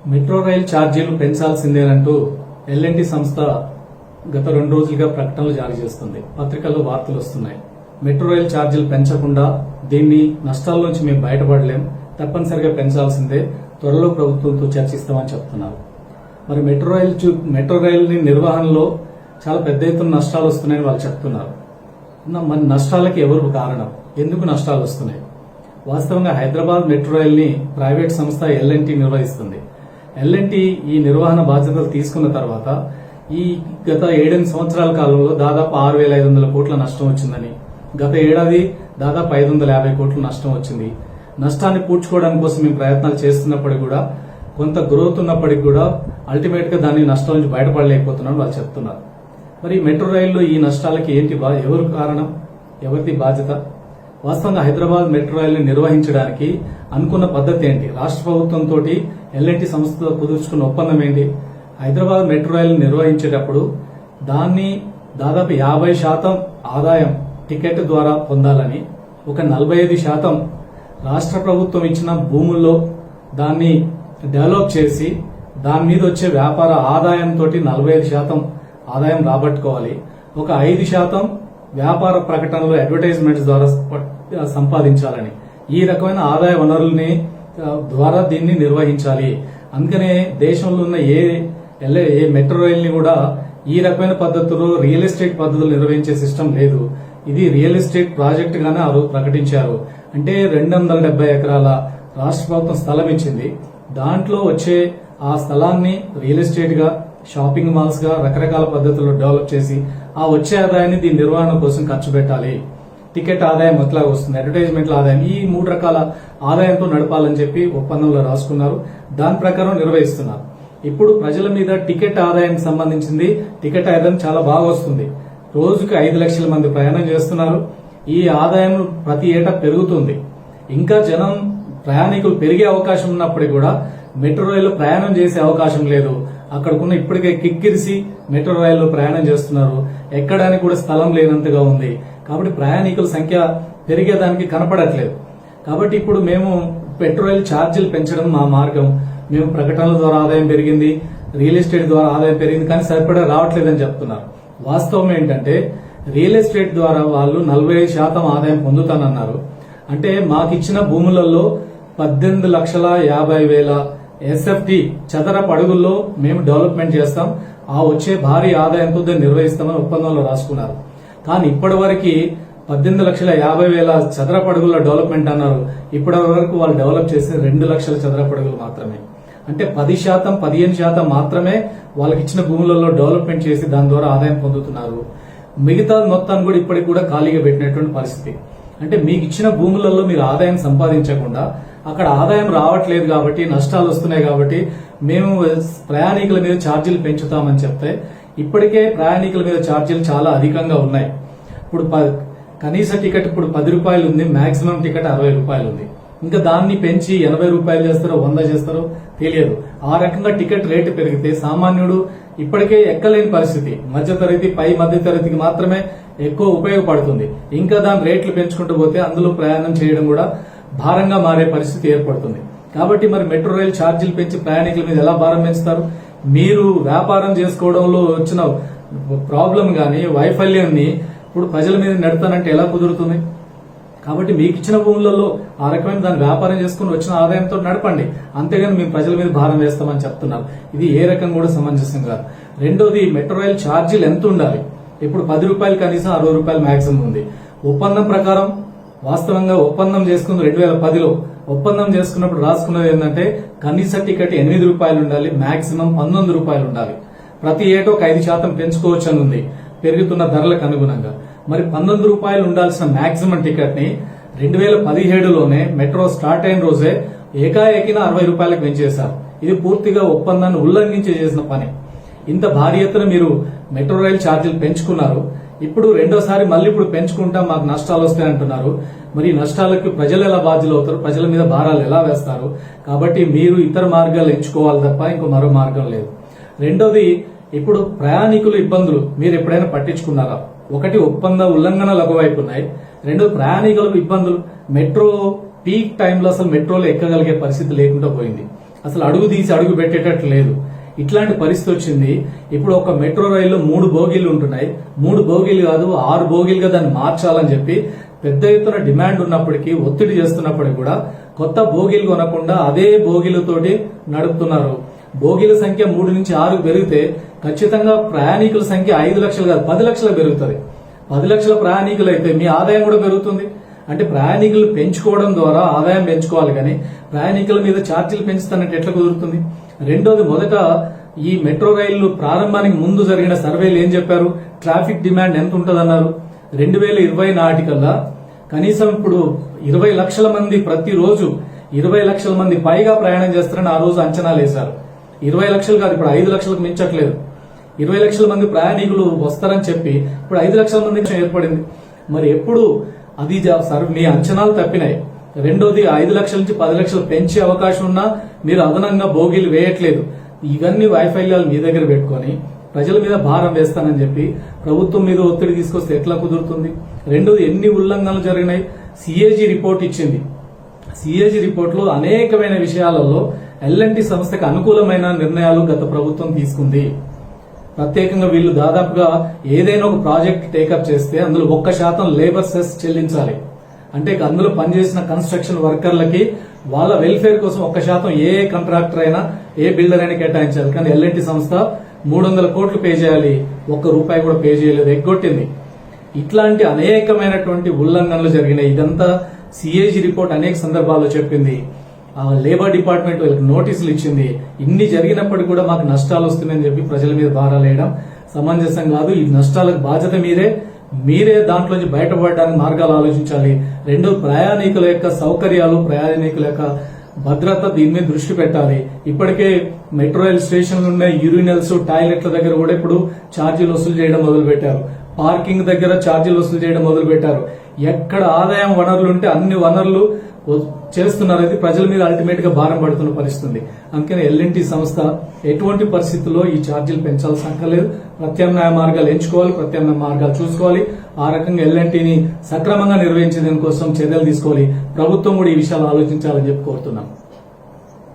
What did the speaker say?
Metro rail ఛార్జీలు పెంచాల్సిందేనంటూ L&T సంస్థ గత 2 రోజులుగా ప్రకటనలు జారీ చేస్తుంది. పత్రికల్లో వార్తలు వస్తున్నాయి. మెట్రో రైల్ ఛార్జీలు పెంచకుండా దీన్ని నష్టాల నుంచి మేము బయటపడలేం, తప్పనిసరిగా పెంచాల్సిందే, త్వరలో ప్రభుత్వంతో చర్చిస్తామని చెప్తున్నారు. మరి మెట్రో రైల్ నిర్వహణలో చాలా పెద్ద ఎత్తున నష్టాలు వస్తున్నాయని వాళ్ళు చెప్తున్నారు. మరి నష్టాలకి ఎవరు కారణం? ఎందుకు నష్టాలు వస్తున్నాయి? వాస్తవంగా హైదరాబాద్ మెట్రో రైల్ ని ప్రైవేట్ సంస్థ ఎల్ఎన్టీ నిర్వహిస్తుంది. ఎల్ఎన్టీ ఈ నిర్వహణ బాధ్యతలు తీసుకున్న తర్వాత ఈ గత 7 సంవత్సరాల కాలంలో దాదాపు 6,500 కోట్ల నష్టం వచ్చిందని, గత ఏడాది దాదాపు 550 కోట్ల నష్టం వచ్చింది. నష్టాన్ని పూడ్చుకోవడానికి కోసం మేము ప్రయత్నాలు చేస్తున్నప్పటికీ కూడా, కొంత గ్రోత్ ఉన్నప్పటికీ కూడా అల్టిమేట్ గా దాని నష్టం నుంచి బయటపడలేకపోతున్నామని వాళ్ళు చెప్తున్నారు. మరి మెట్రో రైల్లో ఈ నష్టాలకి ఏంటి, ఎవరు కారణం, ఎవరిది బాధ్యత? వాస్తవంగా హైదరాబాద్ మెట్రో రైల్ ని నిర్వహించడానికి అనుకున్న పద్ధతి ఏంటి? రాష్ట్ర ప్రభుత్వంతో ఎల్ఎన్టీ సంస్థతో కుదుర్చుకున్న ఒప్పందం ఏంటి? హైదరాబాద్ మెట్రో రైల్ నిర్వహించేటప్పుడు దాన్ని దాదాపు 50% ఆదాయం టికెట్ ద్వారా పొందాలని, ఒక 45% రాష్ట్ర ప్రభుత్వం ఇచ్చిన భూముల్లో దాన్ని డెవలప్ చేసి దాని మీద వచ్చే వ్యాపార ఆదాయంతో 45% ఆదాయం రాబట్టుకోవాలి, ఒక 5% వ్యాపార ప్రకటనలు అడ్వర్టైజ్మెంట్స్ ద్వారా సంపాదించాలని, ఈ రకమైన ఆదాయ వనరుల్ని ద్వారా దీన్ని నిర్వహించాలి. అందుకనే దేశంలో ఉన్న ఏ మెట్రో రైల్ ని కూడా ఈ రకమైన పద్ధతుల్లో రియల్ ఎస్టేట్ పద్ధతులు నిర్వహించే సిస్టమ్ లేదు. ఇది రియల్ ఎస్టేట్ ప్రాజెక్ట్ గానే ఆ రోజు ప్రకటించారు. అంటే 270 ఎకరాల రాష్ట్ర ప్రభుత్వం స్థలం ఇచ్చింది. దాంట్లో వచ్చే ఆ స్థలాన్ని రియల్ ఎస్టేట్ గా, షాపింగ్ మాల్స్ గా రకరకాల పద్ధతుల్లో డెవలప్ చేసి ఆ వచ్చే ఆదాయాన్ని దీని నిర్వహణ కోసం ఖర్చు పెట్టాలి. టికెట్ ఆదాయం ఎట్లా వస్తుంది, అడ్వర్టైజ్మెంట్ల ఆదాయం, ఈ 3 రకాల ఆదాయంతో నడపాలని చెప్పి ఒప్పందంలో రాసుకున్నారు. దాని ప్రకారం నిర్వహిస్తున్నారు. ఇప్పుడు ప్రజల మీద టికెట్ ఆదాయానికి సంబంధించింది, టికెట్ ఆదాయం చాలా బాగా వస్తుంది. రోజుకి 5 లక్షల మంది ప్రయాణం చేస్తున్నారు. ఈ ఆదాయం ప్రతి ఏటా పెరుగుతుంది. ఇంకా జనం ప్రయాణికులు పెరిగే అవకాశం ఉన్నప్పటికీ కూడా మెట్రో రైల్లో ప్రయాణం చేసే అవకాశం లేదు. అక్కడకున్న ఇప్పటికే కిక్కిరిసి మెట్రో రైల్లో ప్రయాణం చేస్తున్నారు. ఎక్కడానికి కూడా స్థలం లేనంతగా ఉంది. కాబట్టి ప్రయాణికుల సంఖ్య పెరిగేదానికి కనపడట్లేదు. కాబట్టి ఇప్పుడు మేము మెట్రో రైల్ ఛార్జీలు పెంచడం మా మార్గం. మేము ప్రకటనల ద్వారా ఆదాయం పెరిగింది, రియల్ ఎస్టేట్ ద్వారా ఆదాయం పెరిగింది, కానీ సరిపడా రావట్లేదని చెప్తున్నారు. వాస్తవం ఏంటంటే రియల్ ఎస్టేట్ ద్వారా వాళ్ళు 45% ఆదాయం పొందుతానన్నారు. అంటే మాకిచ్చిన భూములలో 18,50,000 ఎస్ఎఫ్టీ చదరపు అడుగుల్లో మేము డెవలప్మెంట్ చేస్తాం, ఆ వచ్చే భారీ ఆదాయంతో దాన్ని నిర్వహిస్తామని ఒప్పందంలో రాసుకున్నారు. కానీ ఇప్పటి వరకు 18,50,000 చదరపు అడుగుల డెవలప్మెంట్ అన్నారు. ఇప్పటి వరకు వాళ్ళు డెవలప్ చేసి 2 లక్షల చదరపు అడుగులు మాత్రమే. అంటే 10%, 15% మాత్రమే వాళ్ళకి ఇచ్చిన భూములలో డెవలప్మెంట్ చేసి దాని ద్వారా ఆదాయం పొందుతున్నారు. మిగతా మొత్తాన్ని కూడా ఇప్పటికి కూడా ఖాళీగా పెట్టినటువంటి పరిస్థితి. అంటే మీకు ఇచ్చిన భూములలో మీరు ఆదాయం సంపాదించకుండా అక్కడ ఆదాయం రావట్లేదు కాబట్టి, నష్టాలు వస్తున్నాయి కాబట్టి మేము ప్రయాణికుల మీద ఛార్జీలు పెంచుతామని చెప్తే, ఇప్పటికే ప్రయాణికుల మీద ఛార్జీలు చాలా అధికంగా ఉన్నాయి. ఇప్పుడు కనీస టికెట్ ఇప్పుడు 10 రూపాయలు ఉంది, మాక్సిమం టికెట్ 60 రూపాయలు ఉంది. ఇంకా దాన్ని పెంచి 80 రూపాయలు చేస్తారో 100 చేస్తారో తెలియదు. ఆ రకంగా టికెట్ రేటు పెరిగితే సామాన్యుడు ఇప్పటికే ఎక్కలేని పరిస్థితి. మధ్యతరగతి, పై మధ్య తరగతికి మాత్రమే ఎక్కువ ఉపయోగపడుతుంది. ఇంకా దాని రేట్లు పెంచుకుంటూ పోతే అందులో ప్రయాణం చేయడం కూడా భారంగా మారే పరిస్థితి ఏర్పడుతుంది. కాబట్టి మరి మెట్రో రైల్ ఛార్జీలు పెంచి ప్రయాణికుల మీద ఎలా భారం పెంచుతారు? మీరు వ్యాపారం చేసుకోవడంలో వచ్చిన ప్రాబ్లం గాని, వైఫల్యాన్ని ఇప్పుడు ప్రజల మీద నెడతానంటే ఎలా కుదురుతుంది? కాబట్టి మీకు ఇచ్చిన భూములలో ఆ రకమైన దాన్ని వ్యాపారం చేసుకుని వచ్చిన ఆదాయంతో నడపండి, అంతేగాని మేము ప్రజల మీద భారం వేస్తామని చెప్తున్నారు. ఇది ఏ రకం కూడా సమంజసం కాదు. రెండోది, మెట్రో రైల్ ఛార్జీలు ఎంత ఉండాలి? ఇప్పుడు 10 రూపాయలు కనీసం 60 రూపాయలు మాక్సిమం ఉంది. ఒప్పందం ప్రకారం వాస్తవంగా ఒప్పందం చేసుకుంది 2010లో. ఒప్పందం చేసుకున్నప్పుడు రాసుకున్నది ఏంటంటే కనీస టికెట్ 8 రూపాయలు ఉండాలి, మాక్సిమం 19 రూపాయలు ఉండాలి. ప్రతి ఏటో 5% పెంచుకోవచ్చు అని ఉంది పెరుగుతున్న ధరలకు అనుగుణంగా. మరి 19 రూపాయలు ఉండాల్సిన మాక్సిమం టికెట్ ని 2017లోనే మెట్రో స్టార్ట్ అయిన రోజే ఏకాఏకిన 60 రూపాయలకు పెంచేశారు. ఇది పూర్తిగా ఒప్పందాన్ని ఉల్లంఘించి చేసిన పని. ఇంత భారీ ఎత్తున మీరు మెట్రో రైల్ ఛార్జీలు పెంచుకున్నారు. ఇప్పుడు రెండోసారి మళ్ళీ ఇప్పుడు పెంచుకుంటాం, మాకు నష్టాలు వస్తాయంటున్నారు. మరి నష్టాలకు ప్రజలు ఎలా బాధ్యులు అవుతారు? ప్రజల మీద భారాలు ఎలా వేస్తారు? కాబట్టి మీరు ఇతర మార్గాలు ఎంచుకోవాలి తప్ప ఇంకో మరో మార్గం లేదు. రెండోది, ఇప్పుడు ప్రయాణికుల ఇబ్బందులు మీరు ఎప్పుడైనా పట్టించుకున్నారా? ఒకటి, ఒప్పంద ఉల్లంఘనలు ఒకవైపు ఉన్నాయి. రెండోది, ప్రయాణికులకు ఇబ్బందులు. మెట్రో పీక్ టైంలో అసలు మెట్రోలో ఎక్కగలిగే పరిస్థితి లేకుండా పోయింది. అసలు అడుగు తీసి అడుగు పెట్టేటట్లు లేదు. ఇట్లాంటి పరిస్థితి వచ్చింది. ఇప్పుడు ఒక మెట్రో రైల్లో 3 బోగీలు ఉంటున్నాయి. 3 బోగీలు కాదు 6 బోగీలుగా దాన్ని మార్చాలని చెప్పి పెద్ద ఎత్తున డిమాండ్ ఉన్నప్పటికీ, ఒత్తిడి చేస్తున్నప్పటికీ కూడా కొత్త బోగీలు కొనకుండా అదే బోగీలతోటి నడుపుతున్నారు. బోగీల సంఖ్య 3 నుంచి 6 పెరిగితే ఖచ్చితంగా ప్రయాణికుల సంఖ్య 5 లక్షలు కాదు 10 లక్షలు పెరుగుతుంది. 10 లక్షల ప్రయాణికులు అయితే మీ ఆదాయం కూడా పెరుగుతుంది. అంటే ప్రయాణికులు పెంచుకోవడం ద్వారా ఆదాయం పెంచుకోవాలి, కానీ ప్రయాణికుల మీద ఛార్జీలు పెంచుతానంటే ఎట్లా కుదురుతుంది? రెండోది, మొదట ఈ మెట్రో రైళ్లు ప్రారంభానికి ముందు జరిగిన సర్వేలు ఏం చెప్పారు? ట్రాఫిక్ డిమాండ్ ఎంత ఉంటుందన్నారు. 2020 నాటికల్లా కనీసం ఇప్పుడు 20 లక్షల మంది ప్రతిరోజు 20 లక్షల మంది పైగా ప్రయాణం చేస్తారని ఆ రోజు అంచనాలు వేశారు. 20 లక్షలు కాదు, ఇప్పుడు 5 లక్షలకు మించట్లేదు. 20 లక్షల మంది ప్రయాణికులు వస్తారని చెప్పి ఇప్పుడు 5 లక్షల మంది ఏర్పడింది. మరి ఎప్పుడు అది మీ అంచనాలు తప్పినాయి. రెండోది, 5 లక్షల నుంచి 10 లక్షలు పెంచే అవకాశం ఉన్నా మీరు అదనంగా బోగీలు వేయట్లేదు. ఇవన్నీ వైఫల్యాలు మీ దగ్గర పెట్టుకొని ప్రజల మీద భారం వేస్తానని చెప్పి ప్రభుత్వం మీద ఒత్తిడి తీసుకొస్తే ఎట్లా కుదురుతుంది? రెండోది, ఎన్ని ఉల్లంఘనలు జరిగినాయి? సిఏజీ రిపోర్ట్ ఇచ్చింది. సిఏజీ రిపోర్ట్ లో అనేకమైన విషయాలలో ఎల్ఎన్టీ సంస్థకు అనుకూలమైన నిర్ణయాలు గత ప్రభుత్వం తీసుకుంది. ప్రత్యేకంగా వీళ్ళు దాదాపుగా ఏదైనా ఒక ప్రాజెక్ట్ టేకప్ చేస్తే అందులో 1% లేబర్ సెస్ చెల్లించాలి. అంటే అందులో పనిచేసిన కన్స్ట్రక్షన్ వర్కర్లకి వాళ్ళ వెల్ఫేర్ కోసం 1% ఏ కాంట్రాక్టర్ అయినా ఏ బిల్డర్ అయినా కేటాయించాలి. కానీ ఎల్ఎన్టీ సంస్థ 300 కోట్లు పే చేయాలి, ₹1 కూడా పే చేయలేదు, ఎగ్గొట్టింది. ఇట్లాంటి అనేకమైనటువంటి ఉల్లంఘనలు జరిగినాయి. ఇదంతా సిఏజీ రిపోర్ట్ అనేక సందర్భాల్లో చెప్పింది. లేబర్ డిపార్ట్మెంట్ వీళ్ళకి నోటీసులు ఇచ్చింది. ఇన్ని జరిగినప్పటికీ కూడా మాకు నష్టాలు వస్తున్నాయని చెప్పి ప్రజల మీద భారాలు వేయడం సమంజసం కాదు. ఈ నష్టాలకు బాధ్యత మీరే దాంట్లోంచి బయటపడడానికి మార్గాలు ఆలోచించాలి. రెండు, ప్రయాణికుల యొక్క సౌకర్యాలు, ప్రయాణికుల యొక్క భద్రత, దీని మీద దృష్టి పెట్టాలి. ఇప్పటికే మెట్రో రైల్ స్టేషన్లు ఉన్న యూరినల్స్, టాయిలెట్ల దగ్గర కూడా ఇప్పుడు ఛార్జీలు వసూలు చేయడం మొదలు పెట్టారు. పార్కింగ్ దగ్గర ఛార్జీలు వసూలు చేయడం మొదలు పెట్టారు. ఎక్కడ ఆదాయం వనరులు ఉంటే అన్ని వనరులు చేస్తున్నారు. అది ప్రజల మీద అల్టిమేట్ గా భారం పడుతున్న పరిస్థితి. అందుకని ఎల్ఎన్టీ సంస్థ ఎటువంటి పరిస్థితుల్లో ఈ ఛార్జీలు పెంచాల్సిన అక్కర్లేదు. ప్రత్యామ్నాయ మార్గాలు ఎంచుకోవాలి, ప్రత్యామ్నాయ మార్గాలు చూసుకోవాలి. ఆ రకంగా ఎల్ఎన్టీని సక్రమంగా నిర్వహించే దానికోసం చర్యలు తీసుకోవాలి. ప్రభుత్వం కూడా ఈ విషయాలు ఆలోచించాలని చెప్పి కోరుతున్నాం.